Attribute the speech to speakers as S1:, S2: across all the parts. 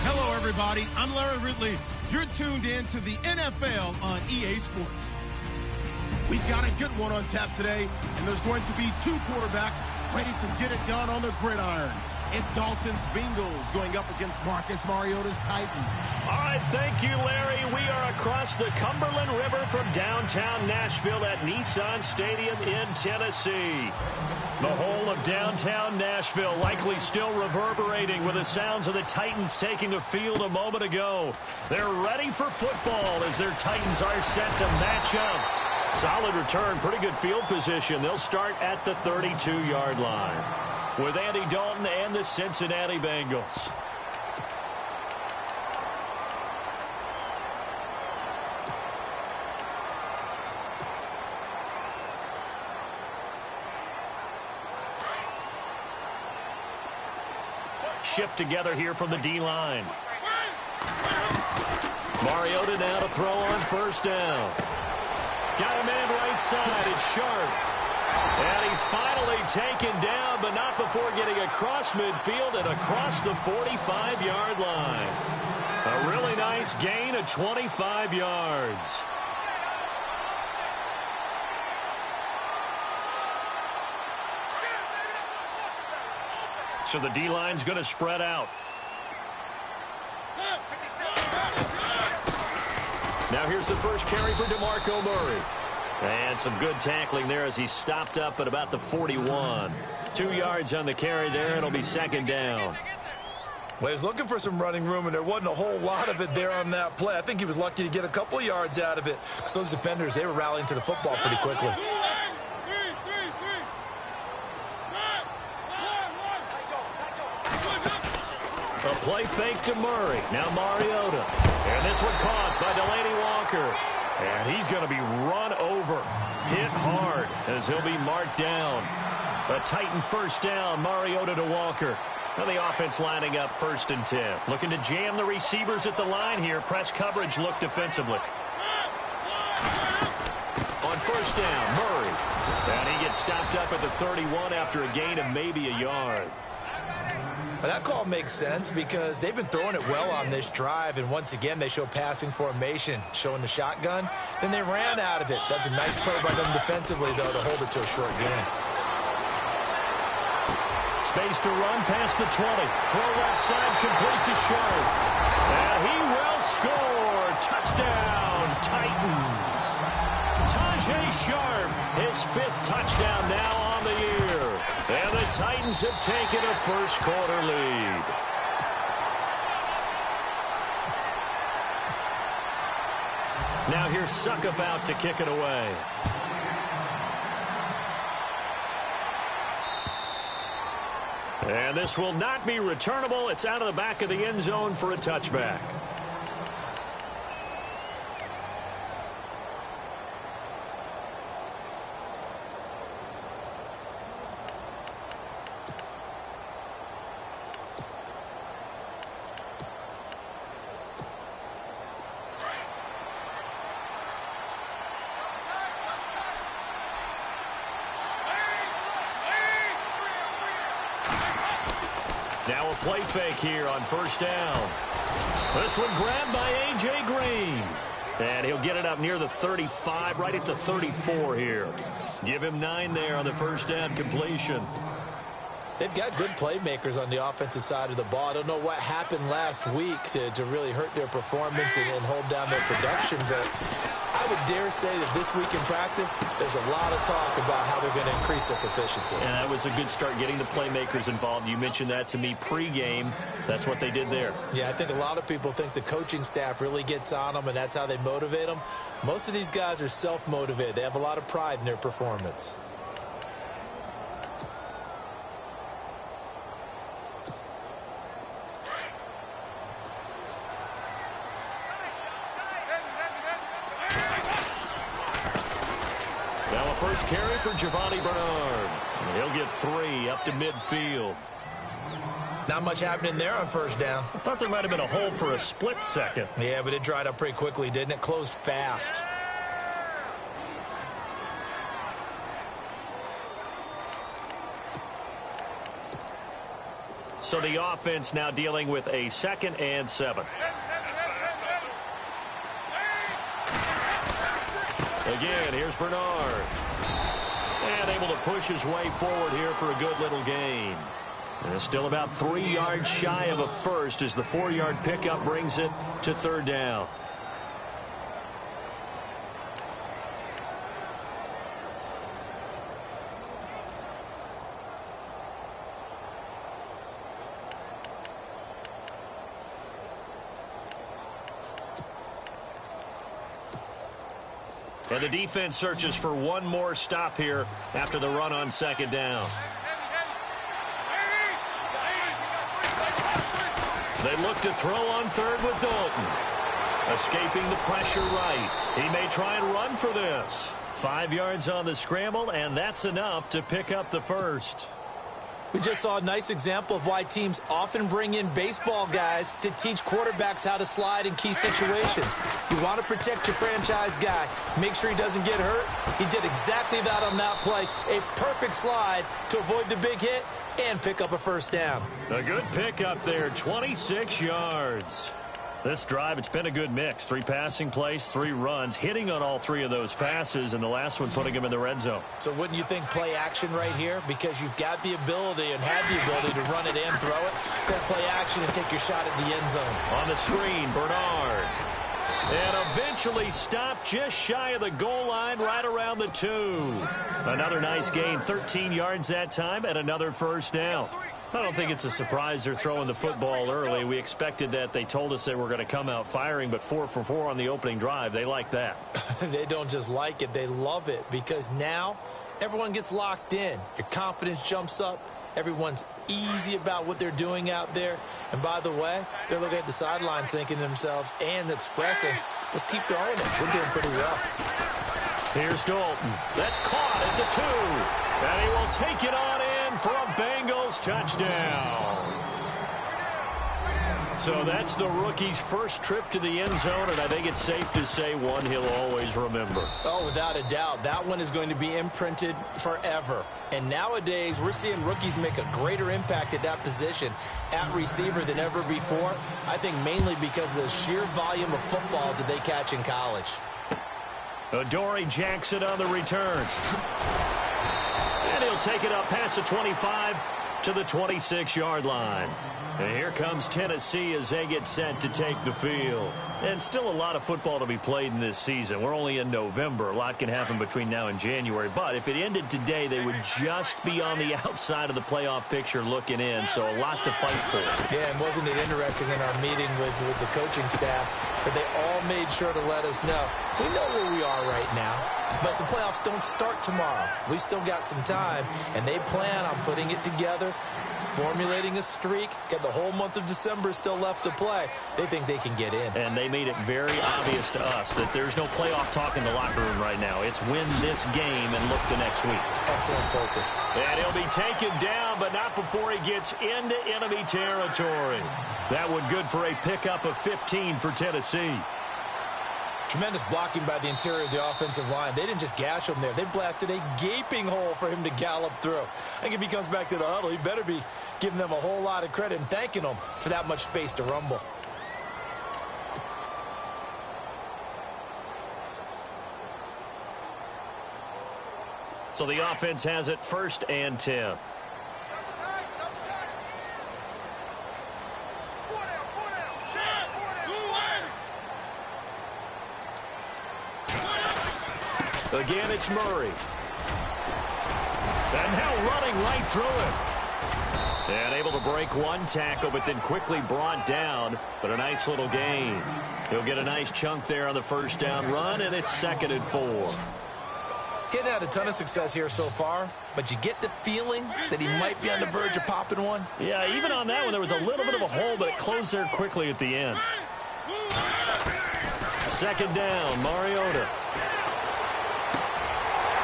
S1: Hello, everybody. I'm Larry Ridley. You're tuned in to the NFL on EA Sports. We've got a good one on tap today, and there's going to be two quarterbacks ready to get it done on the gridiron. It's Dalton's Bengals going up against Marcus Mariota's Titans.
S2: All right, thank you, Larry. We are across the Cumberland River from downtown Nashville at Nissan Stadium in Tennessee. The whole of downtown Nashville likely still reverberating with the sounds of the Titans taking the field a moment ago. They're ready for football as their Titans are set to match up. Solid return, pretty good field position. They'll start at the 32-yard line with Andy Dalton and the Cincinnati Bengals. Shift together here from the D-line. Mariota now to throw on first down. Got a man right side. It's Sharp. And he's finally taken down, but not before getting across midfield and across the 45-yard line. A really nice gain of 25 yards. So the D-line's going to spread out. Now here's the first carry for DeMarco Murray. And some good tackling there as he stopped up at about the 41. 2 yards on the carry there. It'll be second down.
S3: Well, he was looking for some running room, and there wasn't a whole lot of it there on that play. I think he was lucky to get a couple yards out of it. Because those defenders, they were rallying to the football pretty quickly.
S2: A play fake to Murray. Now Mariota. And this one caught by Delaney Walker. And he's going to be run over. Hit hard as he'll be marked down. A Titan first down. Mariota to Walker. Now the offense lining up 1st and 10. Looking to jam the receivers at the line here. Press coverage look defensively. On first down, Murray. And he gets stopped up at the 31 after a gain of maybe a yard.
S3: But that call makes sense because they've been throwing it well on this drive, and once again they show passing formation, showing the shotgun. Then they ran out of it. That's a nice play by them defensively, though, to hold it to a short gain.
S2: Space to run past the 20. Throw left side, complete to Sharp. And he will score. Touchdown, Titans. Tajae Sharp, his 5th touchdown now on the year. And the Titans have taken a first-quarter lead. Now here's Succop out to kick it away. And this will not be returnable. It's out of the back of the end zone for a touchback. Now a play fake here on first down. This one grabbed by A.J. Green. And he'll get it up near the 35, right at the 34 here. Give him 9 there on the first down completion.
S3: They've got good playmakers on the offensive side of the ball. I don't know what happened last week to really hurt their performance and hold down their production, but I would dare say that this week in practice, there's a lot of talk about how they're going to increase their proficiency.
S2: And that was a good start getting the playmakers involved. You mentioned that to me pregame. That's what they did there.
S3: Yeah, I think a lot of people think the coaching staff really gets on them, and that's how they motivate them. Most of these guys are self-motivated. They have a lot of pride in their performance.
S2: First carry for Giovanni Bernard. He'll get 3 up to midfield.
S3: Not much happening there on first down.
S2: I thought there might have been a hole for a split second.
S3: Yeah, but it dried up pretty quickly, didn't it? Closed fast.
S2: So the offense now dealing with a 2nd and 7. Again, here's Bernard. And able to push his way forward here for a good little gain. And it's still about 3 yards shy of a first as the 4-yard pickup brings it to 3rd down. And the defense searches for one more stop here after the run on 2nd down. They look to throw on 3rd with Dalton. Escaping the pressure right. He may try and run for this. 5 yards on the scramble, and that's enough to pick up the first.
S3: We just saw a nice example of why teams often bring in baseball guys to teach quarterbacks how to slide in key situations. You want to protect your franchise guy. Make sure he doesn't get hurt. He did exactly that on that play. A perfect slide to avoid the big hit and pick up a first down.
S2: A good pickup there, 26 yards. This drive, it's been a good mix. 3 passing plays, 3 runs, hitting on all 3 of those passes, and the last one putting him in the red zone.
S3: So wouldn't you think play action right here? Because you've got the ability and have the ability to run it and throw it. Go play action and take your shot at the end zone.
S2: On the screen, Bernard. And eventually stopped just shy of the goal line right around the 2. Another nice gain, 13 yards that time, and another first down. I don't think it's a surprise they're throwing the football early. We expected that. They told us they were going to come out firing, but 4 for 4 on the opening drive. They like that.
S3: They don't just like it. They love it because now everyone gets locked in. Your confidence jumps up. Everyone's easy about what they're doing out there. And by the way, they're looking at the sideline thinking to themselves and expressing, let's keep throwing it. We're doing pretty well.
S2: Here's Dalton. That's caught at the 2. And he will take it on in for a Bengals touchdown. So that's the rookie's first trip to the end zone, and I think it's safe to say one he'll always remember.
S3: Oh, without a doubt. That one is going to be imprinted forever. And nowadays, we're seeing rookies make a greater impact at that position at receiver than ever before. I think mainly because of the sheer volume of footballs that they catch in college.
S2: Adoree Jackson on the return. And he'll take it up past the 25 to the 26-yard line. And here comes Tennessee as they get set to take the field. And still a lot of football to be played in this season. We're only in November. A lot can happen between now and January. But if it ended today, they would just be on the outside of the playoff picture looking in. So a lot to fight for.
S3: Yeah, and wasn't it interesting in our meeting with the coaching staff that they all made sure to let us know, we know where we are right now, but the playoffs don't start tomorrow. We still got some time, and they plan on putting it together, formulating a streak, got the whole month of December still left to play. They think they can get in.
S2: And they made it very obvious to us that there's no playoff talk in the locker room right now. It's win this game and look to next week.
S3: Excellent focus.
S2: And he'll be taken down, but not before he gets into enemy territory. That would good for a pickup of 15 for Tennessee.
S3: Tremendous blocking by the interior of the offensive line. They didn't just gash him there. They blasted a gaping hole for him to gallop through. I think if he comes back to the huddle, he better be giving them a whole lot of credit and thanking them for that much space to rumble.
S2: So the offense has it 1st and 10. Again, it's Murray. And now running right through it. And able to break one tackle, but then quickly brought down. But a nice little gain. He'll get a nice chunk there on the first down run, and it's 2nd and 4.
S3: Getting had a ton of success here so far, but you get the feeling that he might be on the verge of popping one.
S2: Yeah, even on that one, there was a little bit of a hole, but it closed there quickly at the end. 2nd down, Mariota.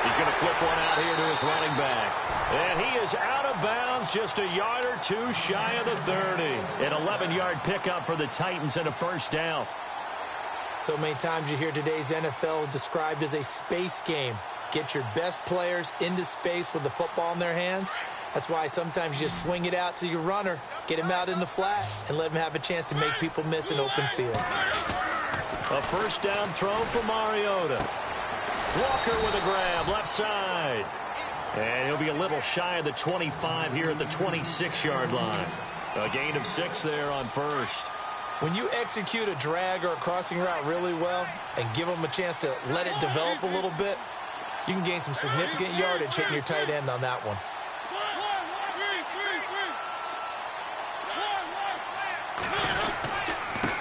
S2: He's going to flip one out here to his running back. And he is out of bounds, just a yard or 2 shy of the 30. An 11-yard pickup for the Titans and a first down.
S3: So many times you hear today's NFL described as a space game. Get your best players into space with the football in their hands, That's why sometimes you just swing it out to your runner, get him out in the flat, and let him have a chance to make people miss an open field.
S2: A first down throw for Mariota. Walker with a grab, left side. And he'll be a little shy of the 25 here at the 26-yard line. A gain of 6 there on first.
S3: When you execute a drag or a crossing route really well and give them a chance to let it develop a little bit, you can gain some significant yardage hitting your tight end on that one.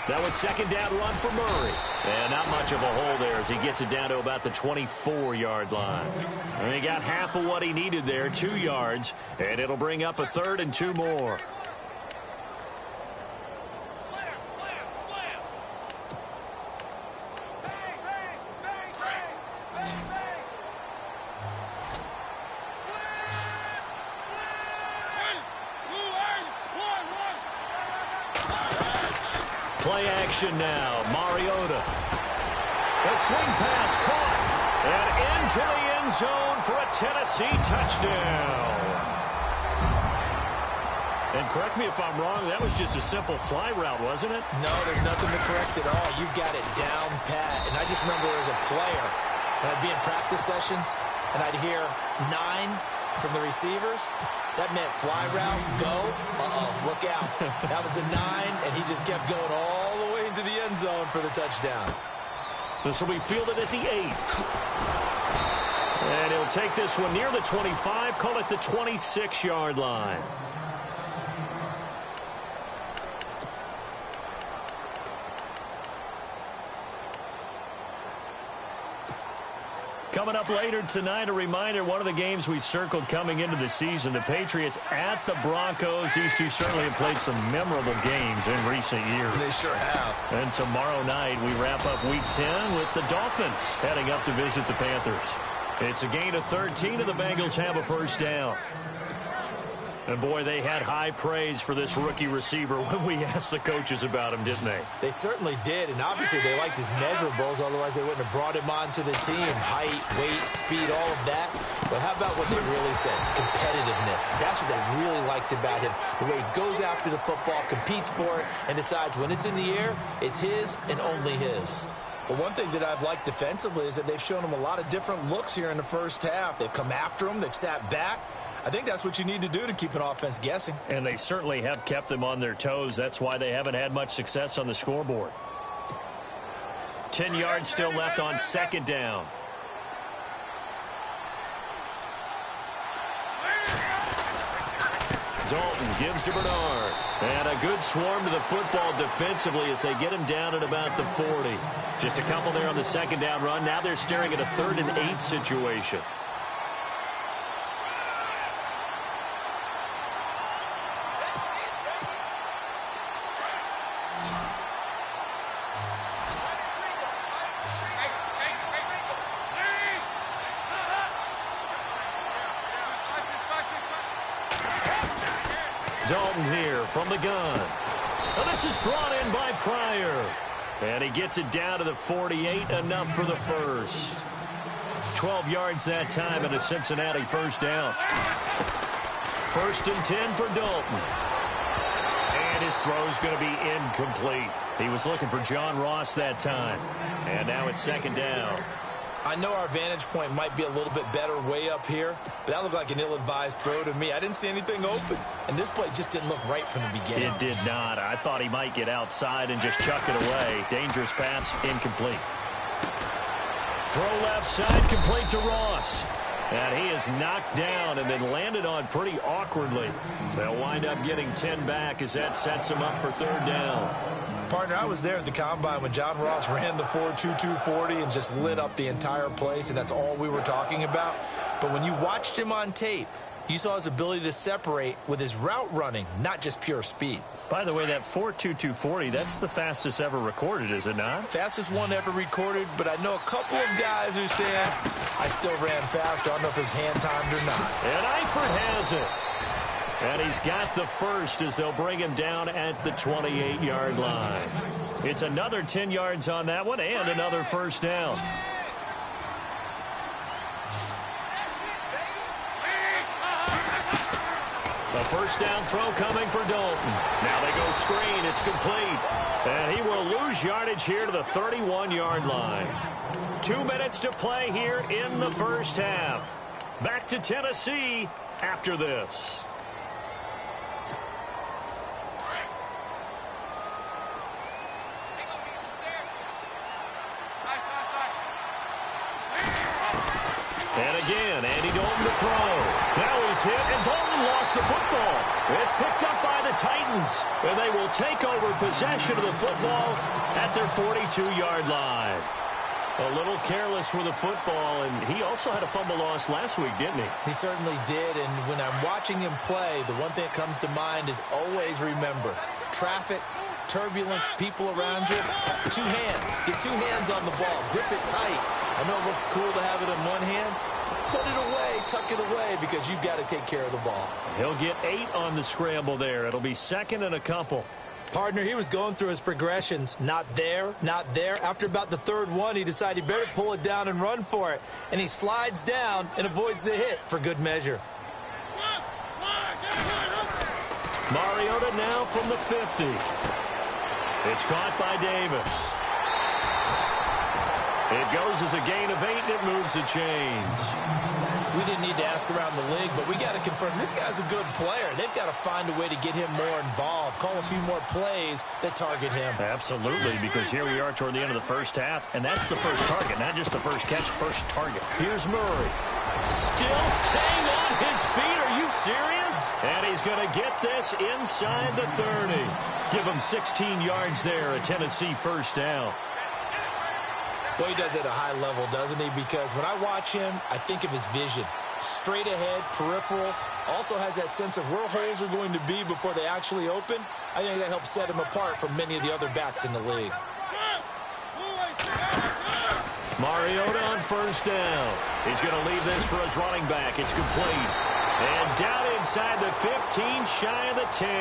S2: That was second down run for Murray. And not much of a hole there as he gets it down to about the 24-yard line. And he got half of what he needed there, 2 yards, and it'll bring up a 3rd and 2 more. Play action now. Mariota. A swing pass caught. And into the end zone for a Tennessee touchdown. And correct me if I'm wrong, that was just a simple fly route, wasn't it?
S3: No, there's nothing to correct at all. You got it down pat. And I just remember as a player, when I'd be in practice sessions, and I'd hear 9 from the receivers. That meant fly route, go, look out. That was the 9, and he just kept going all the way into the end zone for the touchdown.
S2: This will be fielded at the 8. And he'll take this one near the 25, call it the 26-yard line. Coming up later tonight, a reminder, one of the games we circled coming into the season, the Patriots at the Broncos. These two certainly have played some memorable games in recent years.
S3: They sure have.
S2: And tomorrow night, we wrap up Week 10 with the Dolphins heading up to visit the Panthers. It's a gain of 13, and the Bengals have a first down. And, boy, they had high praise for this rookie receiver when we asked the coaches about him, didn't they?
S3: They certainly did, and obviously they liked his measurables, otherwise they wouldn't have brought him onto the team. Height, weight, speed, all of that. But how about what they really said? Competitiveness. That's what they really liked about him. The way he goes after the football, competes for it, and decides when it's in the air, it's his and only his. Well, one thing that I've liked defensively is that they've shown him a lot of different looks here in the first half. They've come after him. They've sat back. I think that's what you need to do to keep an offense guessing.
S2: And they certainly have kept them on their toes. That's why they haven't had much success on the scoreboard. 10 yards still left on second down. Dalton gives to Bernard. And a good swarm to the football defensively as they get him down at about the 40. Just a couple there on the second down run. Now they're staring at a 3rd and 8 situation. Dalton here from the gun. And this is brought in by Pryor. And he gets it down to the 48, enough for the first. 12 yards that time and a Cincinnati first down. 1st and 10 for Dalton. And his throw's going to be incomplete. He was looking for John Ross that time. And now it's second down.
S3: I know our vantage point might be a little bit better way up here, but that looked like an ill-advised throw to me. I didn't see anything open, and this play just didn't look right from the beginning.
S2: It did not. I thought he might get outside and just chuck it away. Dangerous pass, incomplete. Throw left side, complete to Ross. And he is knocked down and then landed on pretty awkwardly. They'll wind up getting 10 back as that sets him up for 3rd down.
S3: Partner, I was there at the Combine when John Ross ran the 4.22 40 and just lit up the entire place, and that's all we were talking about. But when you watched him on tape, you saw his ability to separate with his route running, not just pure speed.
S2: By the way, that 4.22 40, that's the fastest ever recorded, is it not?
S3: Fastest one ever recorded, but I know a couple of guys who are saying, I still ran faster. I don't know if it's hand-timed or not.
S2: And Eifert has it. And he's got the first as they'll bring him down at the 28-yard line. It's another 10 yards on that one and another first down. A first down throw coming for Dalton. Now they go screen. It's complete. And he will lose yardage here to the 31-yard line. 2 minutes to play here in the first half. Back to Tennessee after this. And again, Andy Dalton to throw. Now he's hit, and Dalton lost the football. It's picked up by the Titans, and they will take over possession of the football at their 42-yard line. A little careless with the football, and he also had a fumble loss last week, didn't he?
S3: He certainly did, and when I'm watching him play, the one thing that comes to mind is always remember, traffic, turbulence, people around you, two hands. Get two hands on the ball. Grip it tight. I know it looks cool to have it in one hand. Put it away, tuck it away, because you've got to take care of the ball.
S2: He'll get 8 on the scramble there. It'll be second and a couple.
S3: Partner, he was going through his progressions. Not there, not there. After about the third one, he decided he better pull it down and run for it. And he slides down and avoids the hit for good measure.
S2: Mariota now from the 50. It's caught by Davis. It goes as a gain of 8, and it moves the chains.
S3: We didn't need to ask around the league, but we got to confirm this guy's a good player. They've got to find a way to get him more involved, call a few more plays that target him.
S2: Absolutely, because here we are toward the end of the first half, and that's the first target, not just the first catch, first target. Here's Murray. Still staying on his feet. Are you serious? And he's going to get this inside the 30. Give him 16 yards there, a Tennessee first down.
S3: Boy, he does it at a high level, doesn't he? Because when I watch him, I think of his vision. Straight ahead, peripheral. Also has that sense of where holes are going to be before they actually open. I think that helps set him apart from many of the other backs in the league.
S2: Mariota on first down. He's going to leave this for his running back. It's complete. And down inside the 15, shy of the 10.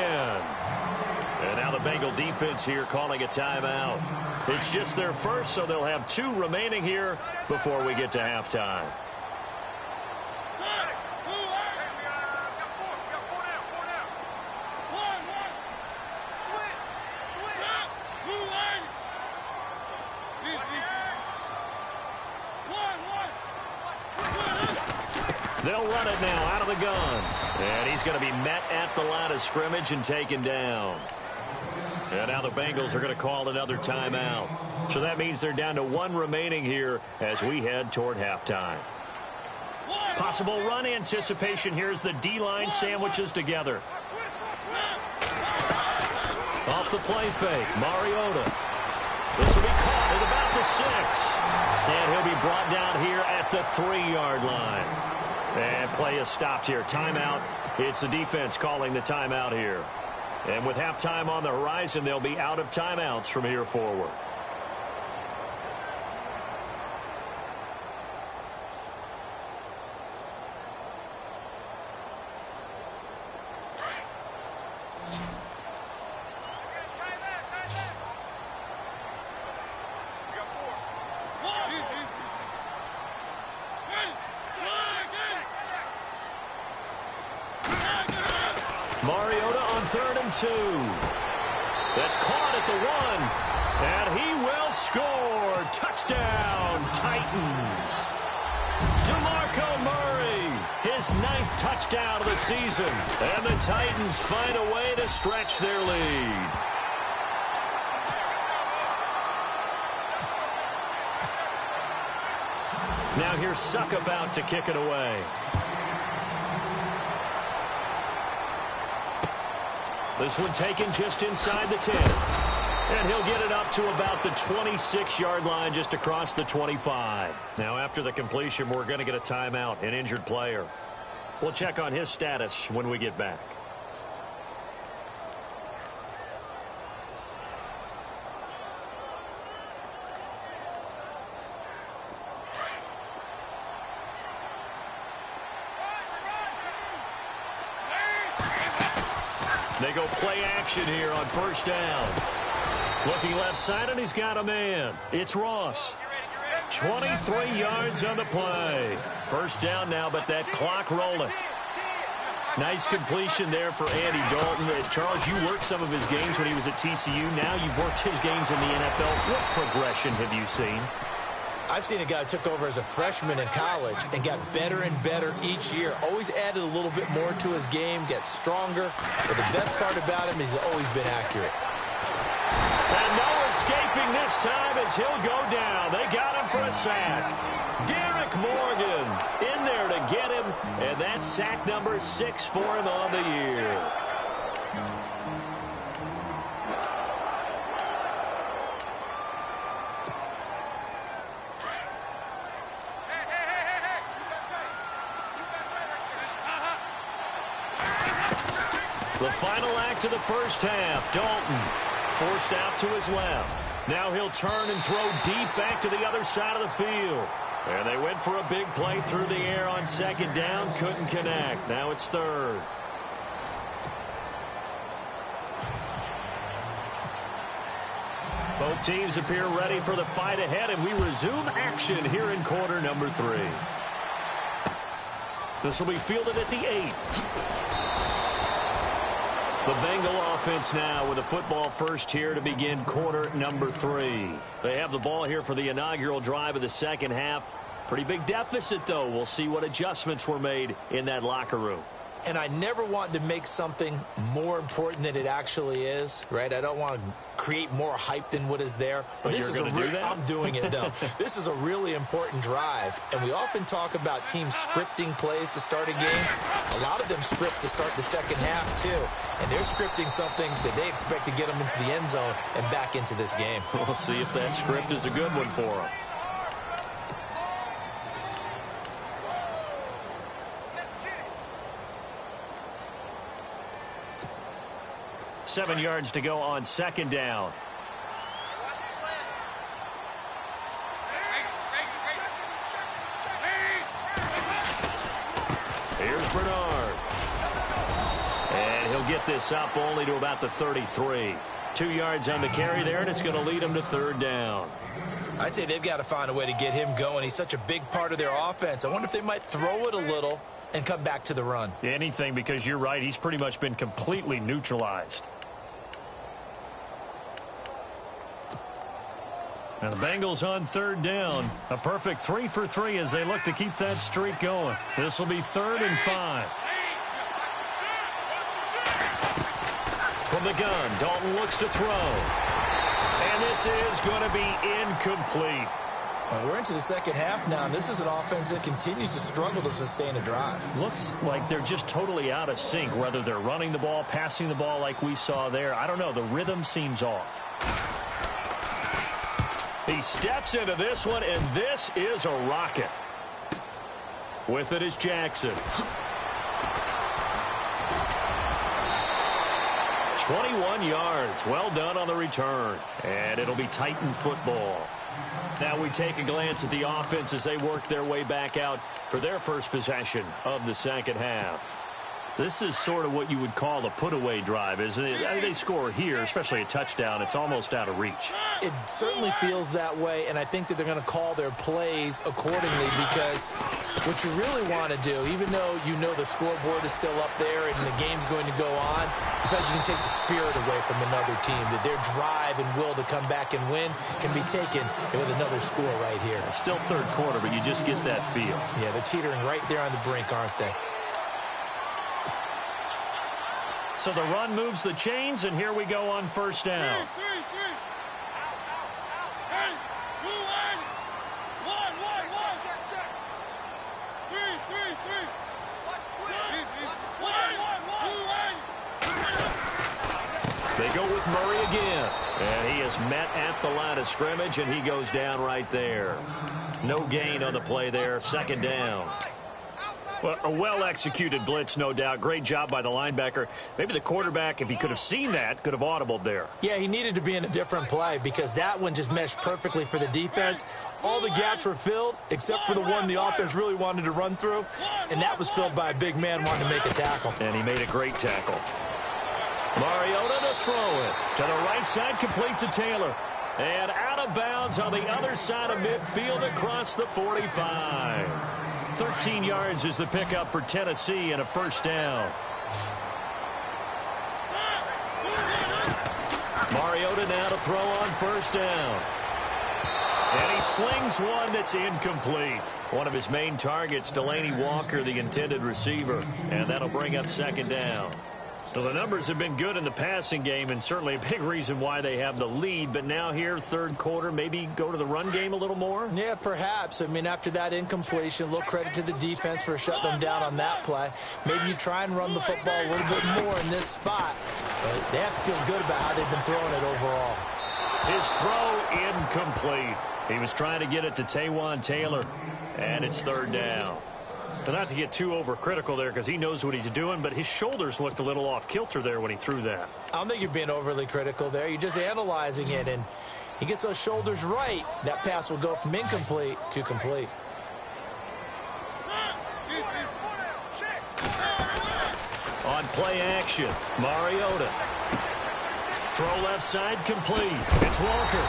S2: And now the Bengal defense here calling a timeout. It's just their first, so they'll have 2 remaining here before we get to halftime. They'll run it now out of the gun. And he's going to be met at the line of scrimmage and taken down. And now the Bengals are going to call another timeout. So that means they're down to 1 remaining here as we head toward halftime. Possible run anticipation here as the D-line sandwiches together. Off the play fake, Mariota. This will be caught at about the 6. And he'll be brought down here at the 3-yard line. And play is stopped here. Timeout. It's the defense calling the timeout here. And with halftime on the horizon, they'll be out of timeouts from here forward. Mariota on 3rd and 2. That's caught at the 1. And he will score. Touchdown, Titans. DeMarco Murray, his 9th touchdown of the season. And the Titans find a way to stretch their lead. Now here's Suck about to kick it away. This one taken just inside the 10. And he'll get it up to about the 26-yard line just across the 25. Now after the completion, we're going to get a timeout, an injured player. We'll check on his status when we get back. They go play action here on first down. Looking left side, and he's got a man. It's Ross. 23 yards on the play. First down now, but that clock rolling. Nice completion there for Andy Dalton. Charles, you worked some of his games when he was at TCU. Now you've worked his games in the NFL. What progression have you seen?
S3: I've seen a guy who took over as a freshman in college and got better and better each year. Always added a little bit more to his game, gets stronger. But the best part about him is he's always been accurate.
S2: And no escaping this time as he'll go down. They got him for a sack. Derek Morgan in there to get him, and that's sack number 6 for him on the year. The final act of the first half, Dalton forced out to his left. Now he'll turn and throw deep back to the other side of the field. And they went for a big play through the air on second down. Couldn't connect. Now it's third. Both teams appear ready for the fight ahead, and we resume action here in quarter number 3. This will be fielded at the 8. The Bengal offense now with a football first here to begin quarter number 3. They have the ball here for the inaugural drive of the second half. Pretty big deficit, though. We'll see what adjustments were made in that locker room.
S3: And I never want to make something more important than it actually is, right? I don't want to create more hype than what is there.
S2: But
S3: this
S2: you're
S3: is
S2: going to do that?
S3: I'm doing it, though. This is a really important drive. And we often talk about teams scripting plays to start a game. A lot of them script to start the second half, too. And they're scripting something that they expect to get them into the end zone and back into this game.
S2: We'll see if that script is a good one for them. 7 yards to go on second down. Here's Bernard. And he'll get this up only to about the 33. 2 yards on the carry there, and it's going to lead him to third down.
S3: I'd say they've got to find a way to get him going. He's such a big part of their offense. I wonder if they might throw it a little and come back to the run.
S2: Anything, because you're right. He's pretty much been completely neutralized. And the Bengals on third down. A perfect 3 for 3 as they look to keep that streak going. This will be 3rd and 5. From the gun, Dalton looks to throw. And this is going to be incomplete.
S3: We're into the second half now, and this is an offense that continues to struggle to sustain a drive.
S2: Looks like they're just totally out of sync, whether they're running the ball, passing the ball like we saw there. I don't know. The rhythm seems off. He steps into this one, and this is a rocket. With it is Jackson. 21 yards. Well done on the return. And it'll be Titan football. Now we take a glance at the offense as they work their way back out for their first possession of the second half. This is sort of what you would call a put-away drive, isn't it? I mean, they score here, especially a touchdown. It's almost out of reach.
S3: It certainly feels that way, and I think that they're going to call their plays accordingly because what you really want to do, even though you know the scoreboard is still up there and the game's going to go on, I feel like you can take the spirit away from another team, that their drive and will to come back and win can be taken with another score right here.
S2: It's still third quarter, but you just get that feel.
S3: Yeah, they're teetering right there on the brink, aren't they?
S2: So the run moves the chains, and here we go on first down. They go with Murray again, and he is met at the line of scrimmage, and he goes down right there. No gain on the play there, second down. Well, a well-executed blitz, no doubt. Great job by the linebacker. Maybe the quarterback, if he could have seen that, could have audibled there.
S3: Yeah, he needed to be in a different play because that one just meshed perfectly for the defense. All the gaps were filled except for the one the offense really wanted to run through, and that was filled by a big man wanting to make a tackle.
S2: And he made a great tackle. Mariota to throw it. To the right side, complete to Taylor. And out of bounds on the other side of midfield across the 45. 13 yards is the pickup for Tennessee and a first down. Mariota now to throw on first down. And he slings one that's incomplete. One of his main targets, Delaney Walker, the intended receiver. And that'll bring up second down. So the numbers have been good in the passing game and certainly a big reason why they have the lead. But now here, third quarter, maybe go to the run game a little more?
S3: Yeah, perhaps. I mean, after that incompletion, a little credit to the defense for shutting them down on that play. Maybe you try and run the football a little bit more in this spot. But they have to feel good about how they've been throwing it overall.
S2: His throw incomplete. He was trying to get it to Taywan Taylor, and it's third down. But not to get too overcritical there because he knows what he's doing, but his shoulders looked a little off kilter there when he threw that.
S3: I don't think you're being overly critical there. You're just analyzing it, and he gets those shoulders right. That pass will go from incomplete to complete.
S2: On play action, Mariota. Throw left side complete. It's Walker.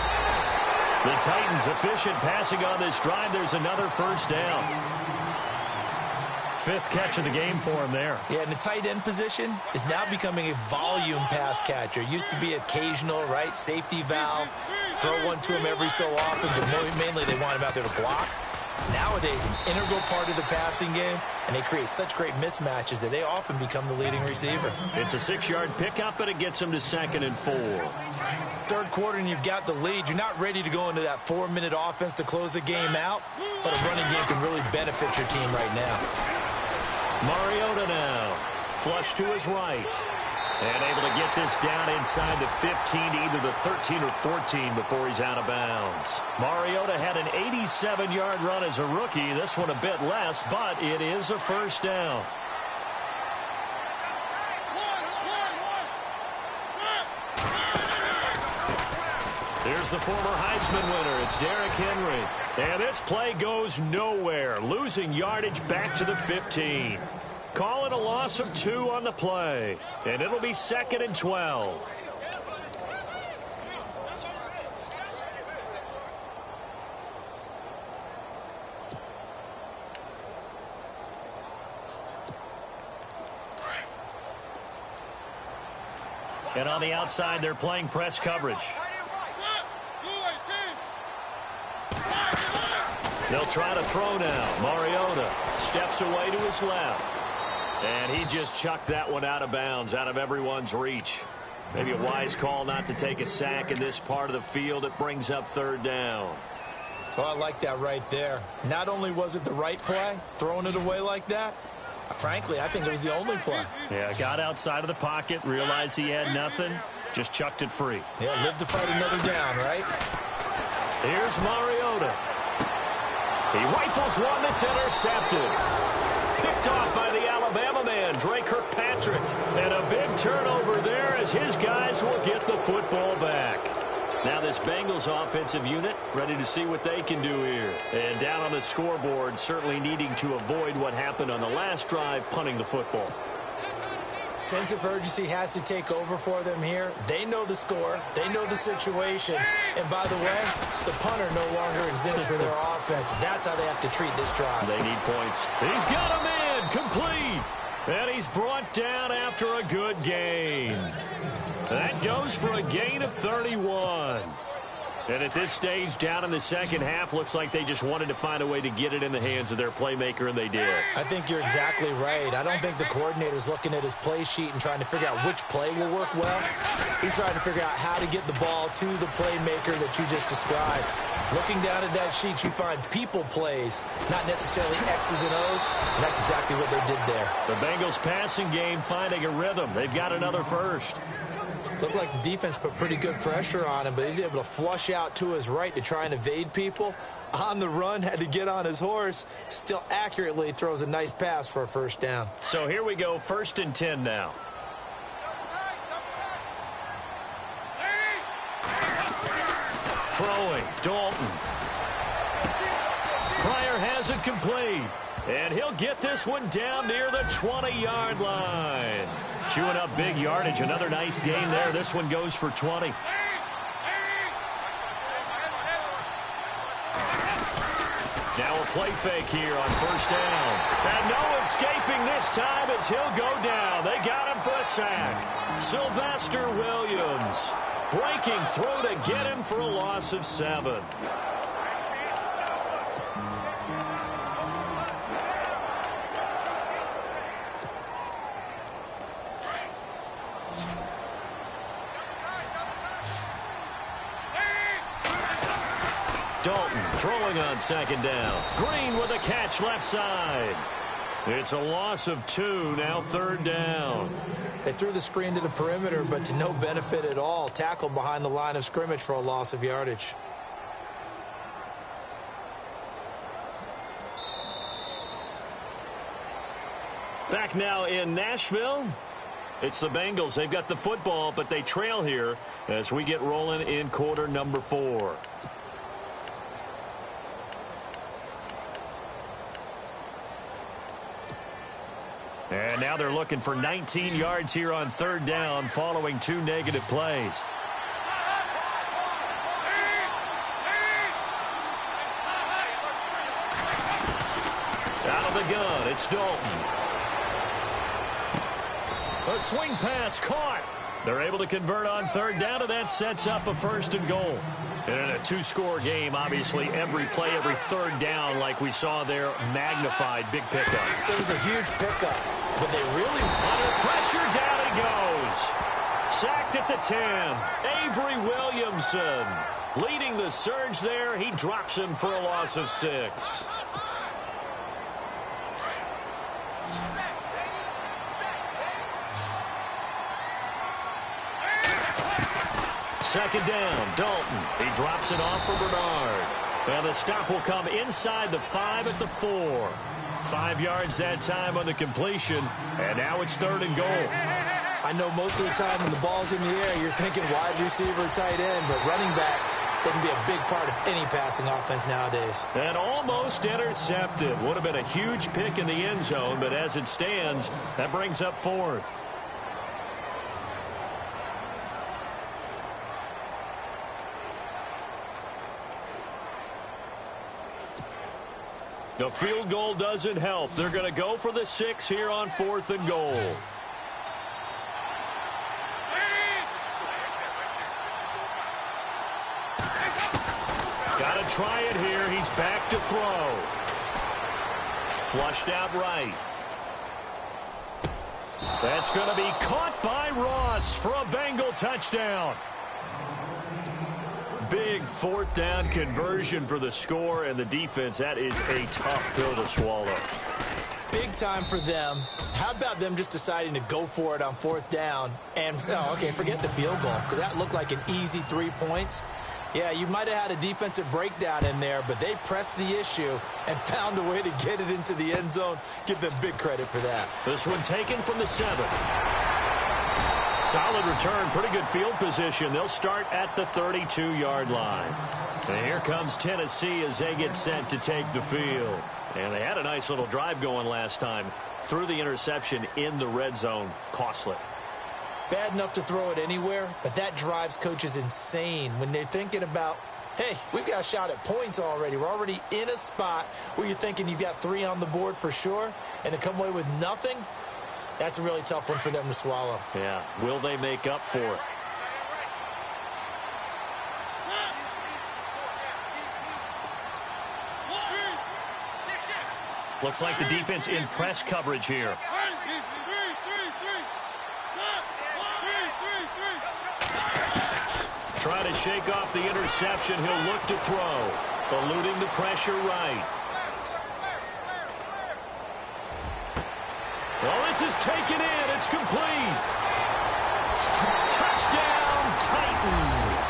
S2: The Titans efficient passing on this drive. There's another first down. Fifth catch of the game for him there. Yeah, and the tight end position is now becoming a volume pass catcher. Used to be occasional, right? Safety valve. Throw one to him every so often, but mainly they want him out there to block. Nowadays, an integral part of the passing game, and they create such great mismatches that they often become the leading receiver. It's a 6-yard pickup, but it gets them to 2nd and 4. Third quarter, and you've got the lead. You're not ready to go into that 4-minute offense to close the game out, but a running game can really benefit your team right now. Mariota now, flush to his right. And able to get this down inside the 15 to either the 13 or 14 before he's out of bounds. Mariota had an 87-yard run as a rookie. This one a bit less, but it is a first down. Here's the former Heisman winner. It's Derrick Henry. And this play goes nowhere. Losing yardage back to the 15. Call it a loss of 2 on the play. And it'll be 2nd and 12. And on the outside, they're playing press coverage. They'll try to throw now. Mariota steps away to his left. And he just chucked that one out of bounds, out of everyone's reach. Maybe a wise call not to take a sack in this part of the field. It brings up third down. So I like that right there. Not only was it the right play, throwing it away like that, frankly, I think it was the only play. Yeah, got outside of the pocket, realized he had nothing, just chucked it free. Yeah, lived to fight another down, right? Here's Mariota. He rifles one that's intercepted. Picked off by the Alabama man, Dre Kirkpatrick. And a big turnover there as his guys will get the football back. Now this Bengals offensive unit ready to see what they can do here. And down on the scoreboard, certainly needing to avoid what happened on the last drive, punting the football. Sense of urgency has to take over for them here. They know the score. They know the situation. And by the way, the punter no longer exists for their offense. That's how they have to treat this drive. They need points. He's got a man complete. And he's brought down after a good gain. That goes for a gain of 31. And at this stage, down in the second half, looks like they just wanted to find a way to get it in the hands of their playmaker, and they did. I think you're exactly right. I don't think the coordinator's looking at his play sheet and trying to figure out which play will work well. He's trying to figure out how to get the ball to the playmaker that you just described. Looking down at that sheet, you find people plays, not necessarily X's and O's, and that's exactly what they did there. The Bengals passing game finding a rhythm. They've got another first. Looked like the defense put pretty good pressure on him, but he's able to flush out to his right to try and evade people. On the run, had to get on his horse. Still accurately throws a nice pass for a first down. So here we go, 1st and 10 now. Throwing, Dalton. Pryor has it complete. And he'll get this one down near the 20-yard line. Chewing up big yardage. Another nice gain there. This one goes for 20. Now a play fake here on first down. And no escaping this time as he'll go down. They got him for a sack. Sylvester Williams breaking through to get him for a loss of 7. Dalton throwing on second down. Green with a catch left side. It's a loss of 2, now third down.
S3: They threw the screen to the perimeter, but to no benefit at all. Tackled behind the line of scrimmage for a loss of yardage.
S2: Back now in Nashville. It's the Bengals. They've got the football, but they trail here as we get rolling in quarter number 4. And now they're looking for 19 yards here on third down following 2 negative plays. Out of the gun, it's Dalton. A swing pass caught. They're able to convert on third down, and that sets up a 1st and goal. And in a 2-score game, obviously, every play, every third down, like we saw there, magnified. Big pickup.
S3: It was a huge pickup, but they really...
S2: Under pressure, down he goes. Sacked at the 10. Avery Williamson leading the surge there. He drops him for a loss of 6. Second down, Dalton. He drops it off for Bernard. And the stop will come inside the 5 at the 4. 5 yards that time on the completion. And now it's 3rd and goal.
S3: I know most of the time when the ball's in the air, you're thinking wide receiver, tight end, but running backs, they can be a big part of any passing offense nowadays.
S2: And almost intercepted. Would have been a huge pick in the end zone, but as it stands, that brings up 4th. The field goal doesn't help. They're going to go for the 6 here on 4th and goal. Got to try it here. He's back to throw. Flushed out right. That's going to be caught by Ross for a Bengal touchdown. Big 4th down conversion for the score and the defense. That is a tough pill to swallow.
S3: Big time for them. How about them just deciding to go for it on 4th down? And, forget the field goal, because that looked like an easy 3 points. Yeah, you might have had a defensive breakdown in there, but they pressed the issue and found a way to get it into the end zone. Give them big credit for that.
S2: This one taken from the 7. Solid return, pretty good field position. They'll start at the 32-yard line. And here comes Tennessee as they get set to take the field. And they had a nice little drive going last time. Threw the interception in the red zone. Costly.
S3: Bad enough to throw it anywhere, but that drives coaches insane when they're thinking about, hey, we've got a shot at points already. We're already in a spot where you're thinking you've got 3 on the board for sure, and to come away with nothing, that's a really tough one for them to swallow.
S2: Yeah. Will they make up for it? Looks like the defense in press coverage here. Try to shake off the interception. He'll look to throw. Eluding the pressure right. Well, this is taken in. It's complete. Touchdown, Titans.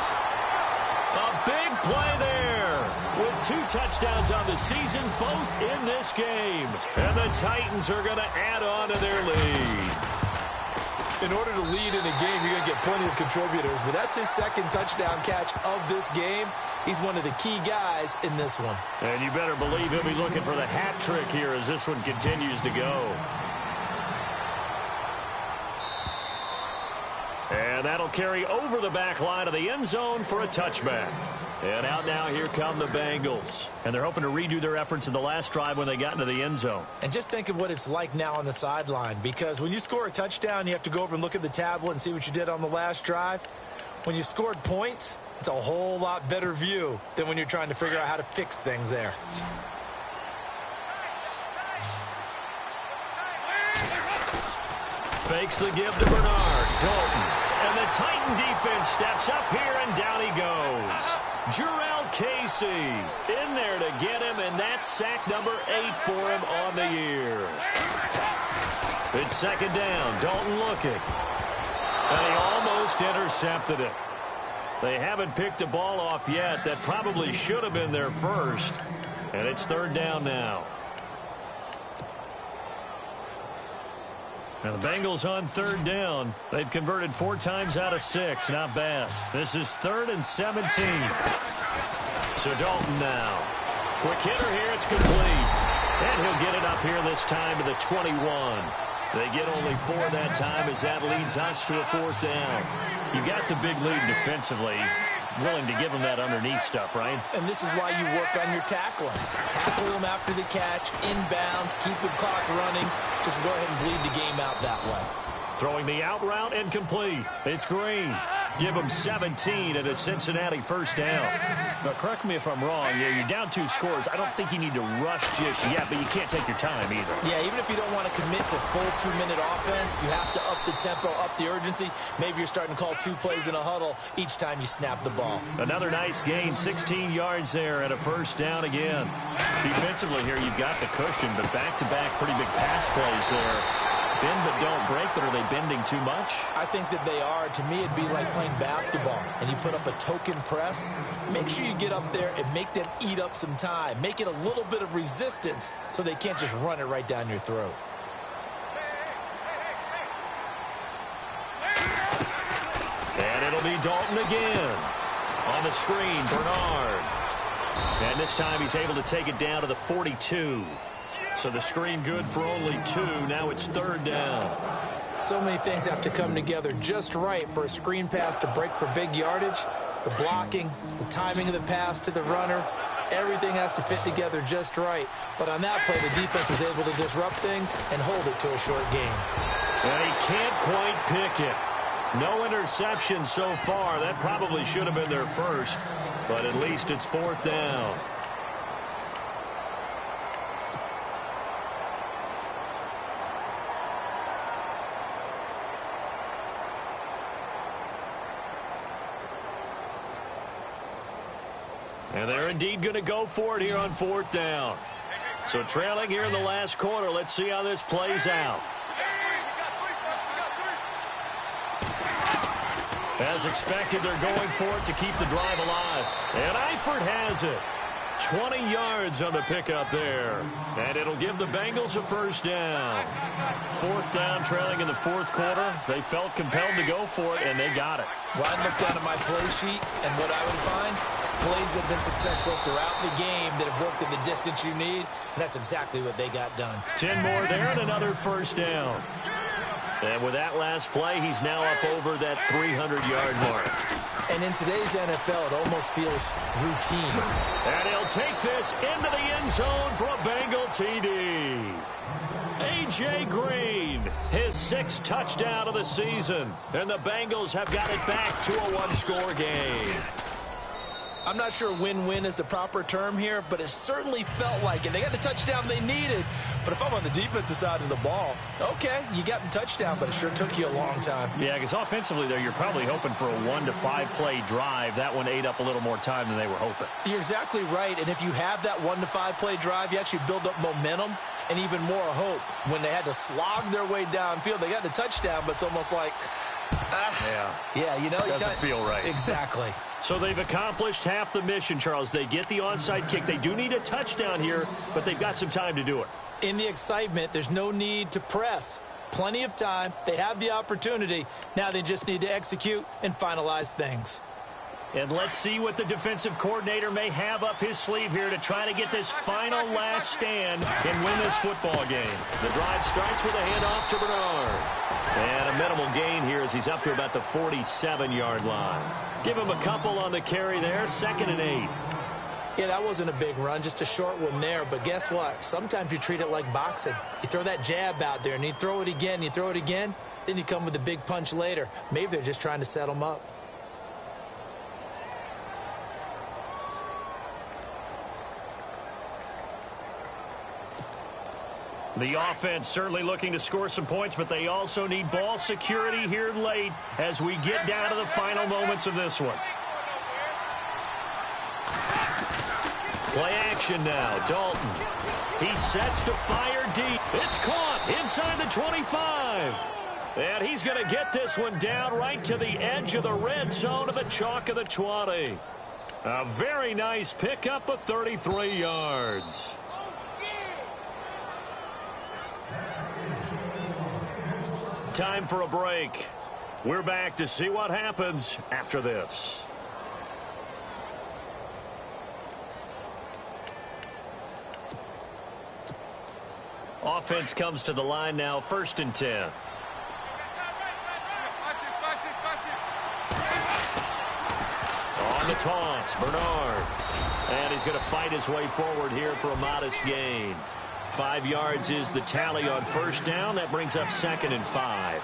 S2: A big play there. With 2 touchdowns on the season, both in this game. And the Titans are going to add on to their lead. In order to lead in a game, you're going to get plenty of contributors. But that's his 2nd touchdown catch of this game. He's one of the key guys in this one. And you better believe he'll be looking for the hat trick here as this one continues to go. And that'll carry over the back line of the end zone for a touchback. And out now, here come the Bengals. And they're hoping to redo their efforts in the last drive when they got into the end zone.
S3: And just think of what it's like now on the sideline, because when you score a touchdown, you have to go over and look at the tablet and see what you did on the last drive. When you scored points, it's a whole lot better view than when you're trying to figure out how to fix things there.
S2: Fakes the give to Bernard. Dalton. And the Titan defense steps up here, and down he goes. Jurrell Casey in there to get him, and that's sack number 8 for him on the year. It's second down. Dalton looking. And he almost intercepted it. They haven't picked a ball off yet. That probably should have been their first. And it's third down now. Now the Bengals on third down. They've converted 4 times out of 6. Not bad. This is 3rd and 17. So Dalton now. Quick hitter here. It's complete. And he'll get it up here this time to the 21. They get only 4 that time as that leads us to a 4th down. You got the big lead defensively. Willing to give them that underneath stuff, right?
S3: And this is why you work on your tackling. Tackle them after the catch, inbounds, keep the clock running. Just go ahead and bleed the game out that way.
S2: Throwing the out route and complete. It's Green. Give him 17 at a Cincinnati first down. Now, correct me if I'm wrong. You're down 2 scores. I don't think you need to rush just yet, but you can't take your time either.
S3: Yeah, even if you don't want to commit to full 2-minute offense, you have to up the tempo, up the urgency. Maybe you're starting to call 2 plays in a huddle each time you snap the ball.
S2: Another nice gain, 16 yards there at a first down again. Defensively here, you've got the cushion, but back-to-back pretty big pass plays there. Bend but don't break, but are they bending too much?
S3: I think that they are. To me, it'd be like playing basketball, and you put up a token press. Make sure you get up there and make them eat up some time. Make it a little bit of resistance so they can't just run it right down your throat.
S2: And it'll be Dalton again. On the screen, Bernard. And this time he's able to take it down to the 42. So the screen good for only 2. Now it's third down.
S3: So many things have to come together just right for a screen pass to break for big yardage. The blocking, the timing of the pass to the runner, everything has to fit together just right. But on that play, the defense was able to disrupt things and hold it to a short gain.
S2: And he can't quite pick it. No interception so far. That probably should have been their first, but at least it's 4th down. And they're indeed going to go for it here on 4th down. So trailing here in the last quarter. Let's see how this plays out. As expected, they're going for it to keep the drive alive. And Eifert has it. 20 yards on the pickup there. And it'll give the Bengals a first down. 4th down, trailing in the 4th quarter. They felt compelled to go for it, and they got it.
S3: Well, I'd look down at my play sheet, and what I would find, plays have been successful throughout the game that have worked in the distance you need, and that's exactly what they got done.
S2: 10 more there and another first down. And with that last play, he's now up over that 300-yard mark.
S3: And in today's NFL, it almost feels routine.
S2: And he'll take this into the end zone for a Bengal TD. A.J. Green, his 6th touchdown of the season. And the Bengals have got it back to a 1-score game.
S3: I'm not sure win-win is the proper term here, but it certainly felt like it. They got the touchdown they needed, but if I'm on the defensive side of the ball, okay, you got the touchdown, but it sure took you a long time.
S2: Yeah, because offensively, though, you're probably hoping for a 1 to 5 play drive. That one ate up a little more time than they were hoping.
S3: You're exactly right, and if you have that 1 to 5 play drive, you actually build up momentum and even more hope. When they had to slog their way downfield, they got the touchdown, but it's almost like, yeah, you know,
S2: doesn't feel right.
S3: Exactly.
S2: So they've accomplished half the mission, Charles. They get the onside kick. They do need a touchdown here, but they've got some time to do it.
S3: In the excitement, there's no need to press. Plenty of time. They have the opportunity. Now they just need to execute and finalize things.
S2: And let's see what the defensive coordinator may have up his sleeve here to try to get this final last stand and win this football game. The drive starts with a handoff to Bernard. And a minimal gain here as he's up to about the 47-yard line. Give him a couple on the carry there, 2nd and 8.
S3: Yeah, that wasn't a big run, just a short one there. But guess what? Sometimes you treat it like boxing. You throw that jab out there, and you throw it again, then you come with a big punch later. Maybe they're just trying to set him up.
S2: The offense certainly looking to score some points, but they also need ball security here late as we get down to the final moments of this one. Play action now. Dalton. He sets to fire deep. It's caught inside the 25. And he's going to get this one down right to the edge of the red zone of the chalk of the 20. A very nice pickup of 33 yards. Time for a break. We're back to see what happens after this. Offense comes to the line now, 1st and 10. On the toss, Bernard. And he's going to fight his way forward here for a modest gain. 5 yards is the tally on 1st down. That brings up 2nd and 5.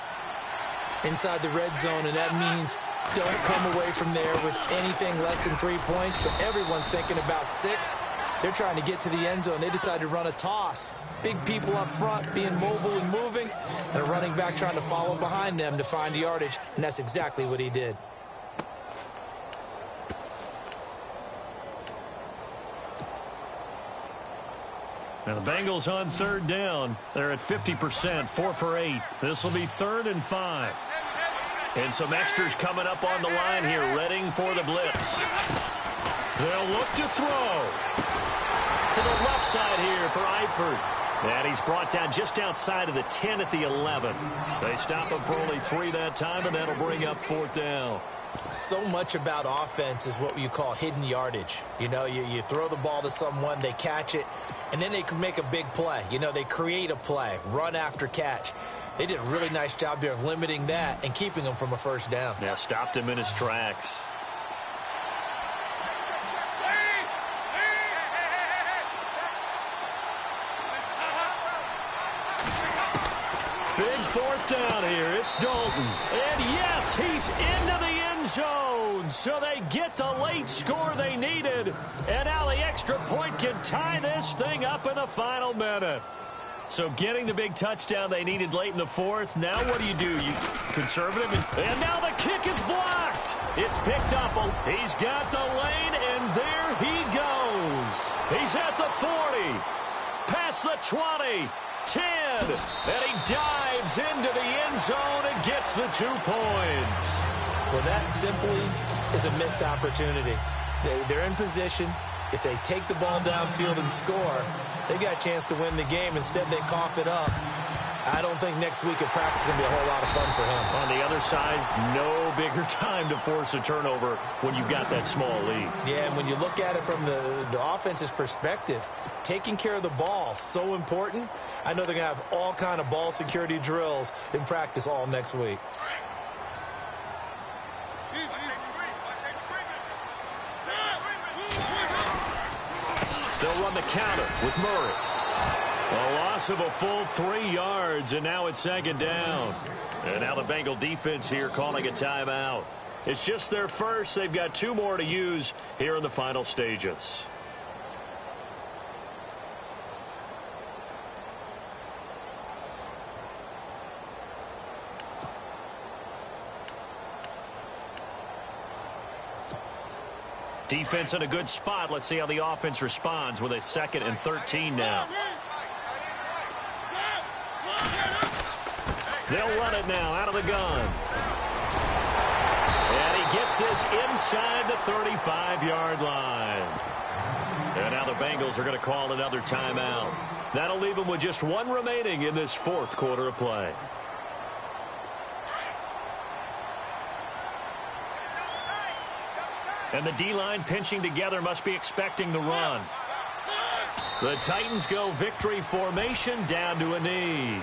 S3: Inside the red zone, and that means don't come away from there with anything less than 3 points. But everyone's thinking about 6. They're trying to get to the end zone. They decided to run a toss. Big people up front being mobile and moving, and a running back trying to follow behind them to find yardage, and that's exactly what he did.
S2: Now the Bengals on 3rd down. They're at 50%, 4 for 8. This will be 3rd and 5. And some extras coming up on the line here, readying for the blitz. They'll look to throw. To the left side here for Eifert. And he's brought down just outside of the 10 at the 11. They stop him for only 3 that time, and that'll bring up 4th down.
S3: So much about offense is what you call hidden yardage. You know, you throw the ball to someone, they catch it, and then they can make a big play. You know, they create a play, run after catch. They did a really nice job there of limiting that and keeping him from a 1st down.
S2: Yeah, stopped him in his tracks. Big 4th down here. It's Dalton. And yes, he's into the end zone. So they get the late score they needed. And now the extra point can tie this thing up in the final minute. So getting the big touchdown they needed late in the 4th. Now what do? You conservative. And now the kick is blocked. It's picked up. He's got the lane, and there he goes. He's at the 40. Past the 20. 10, and he dives into the end zone and gets the 2 points.
S3: Well, that simply is a missed opportunity. They're in position. If they take the ball downfield and score, they got a chance to win the game. Instead, they cough it up. I don't think next week at practice is going to be a whole lot of fun for him.
S2: On the other side, no bigger time to force a turnover when you've got that small lead.
S3: Yeah, and when you look at it from the offense's perspective, taking care of the ball, so important. I know they're going to have all kind of ball security drills in practice all next week.
S2: They'll run the counter with Murray. A loss of a full 3 yards, and now it's 2nd down. And now the Bengal defense here calling a timeout. It's just their first. They've got 2 more to use here in the final stages. Defense in a good spot. Let's see how the offense responds with a 2nd and 13 now. They'll run it now out of the gun. And he gets this inside the 35-yard line. And now the Bengals are going to call another timeout. That'll leave them with just 1 remaining in this 4th quarter of play. And the D-line pinching together, must be expecting the run. The Titans go victory formation down to a knee.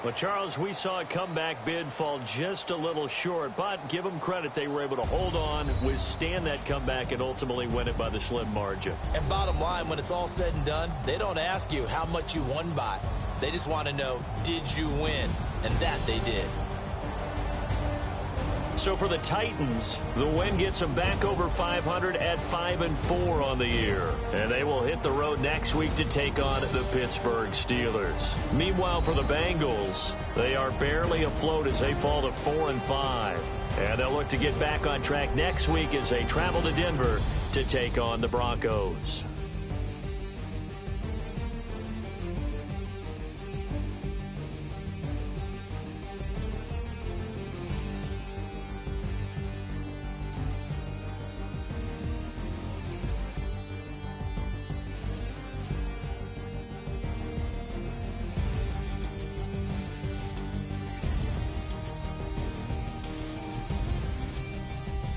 S2: Well, Charles, we saw a comeback bid fall just a little short, but give them credit. They were able to hold on, withstand that comeback, and ultimately win it by the slim margin.
S3: And bottom line, when it's all said and done, they don't ask you how much you won by. They just want to know, did you win? And that they did.
S2: So for the Titans, the win gets them back over 500 at 5-4 on the year. And they will hit the road next week to take on the Pittsburgh Steelers. Meanwhile, for the Bengals, they are barely afloat as they fall to 4-5. And they'll look to get back on track next week as they travel to Denver to take on the Broncos.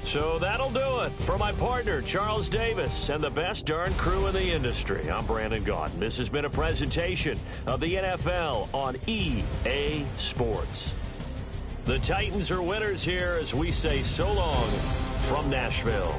S2: So that'll do it. For my partner, Charles Davis, and the best darn crew in the industry, I'm Brandon Gaudin. This has been a presentation of the NFL on EA Sports. The Titans are winners here as we say so long from Nashville.